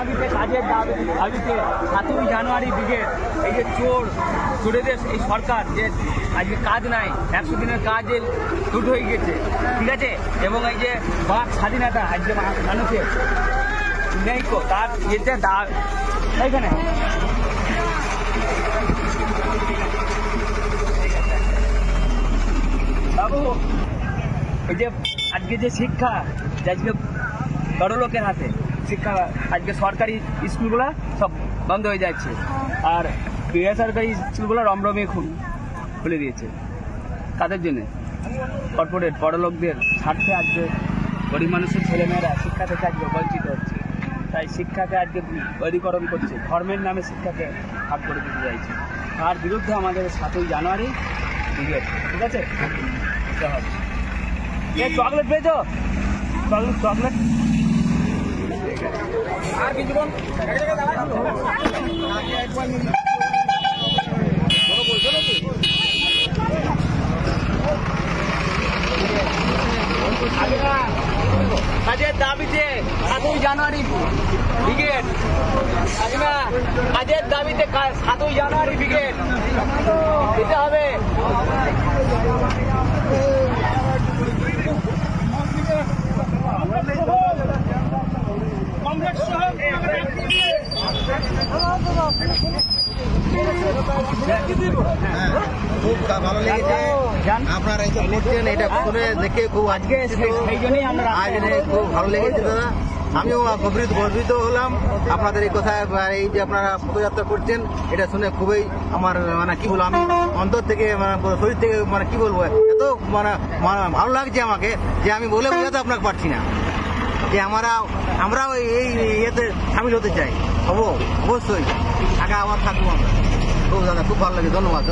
দাবিতে কাজের দাবিতে 7ই জানুয়ারি ব্রিগেড এই যে চোরেদের এই সরকার যে আজকে কাজ নাই, 100 দিনের কাজে লুট হয়ে গেছে, ঠিক আছে, এবং এই যে বাক স্বাধীনতা আজকে মানুষের নেই তো, তার ইয়েতে এইখানে বাবু এই যে আজকে যে শিক্ষা আজকে বড় লোকের হাতে শিক্ষা, আজকে সরকারি স্কুলগুলো সব বন্ধ হয়ে যাচ্ছে আর বেসরকারি স্কুলগুলো রমরমিয়ে খুলে দিয়েছে। কাদের জন্যে? কর্পোরেট বড় লোকদের স্বার্থে আজকে গরিব মানুষের ছেলেমেয়েরা শিক্ষা থেকে আজকে বঞ্চিত হচ্ছে। তাই শিক্ষাকে আজকে বৈধীকরণ করছে, ধর্মের নামে শিক্ষাকে ভাগ করে দিতে চাইছে। তার বিরুদ্ধে আমাদের 7ই জানুয়ারি ব্রিগেড, ঠিক আছে? চকলেট পেয়েছো? চকলেট আর কিছু বল। কাজের দাবিতে 7ই জানুয়ারি ব্রিগেড, কাজের দাবিতে 7ই জানুয়ারি ব্রিগেড দিতে হবে। খুব ভালো লেগেছে আপনারা এই যে করছেন, এটা শুনে দেখে খুব আজকে খুব ভালো লেগেছে দাদা। আমিও গর্বিত হলাম আপনাদের এই কথা, এই যে আপনারা পদযাত্রা করছেন এটা শুনে খুবই আমার মানে কি বলবো, আমি অন্তর থেকে শরীর থেকে মানে কি বলবো, এত মানে ভালো লাগছে আমাকে যে আমি বলে বোঝাতে আপনাকে পারছি না যে আমরাও এই ইয়েতে সামিল হতে চাই। অবশ্যই আগে আবার থাকবো আমরা। খুব দাদা খুব ভালো লাগে, ধন্যবাদ।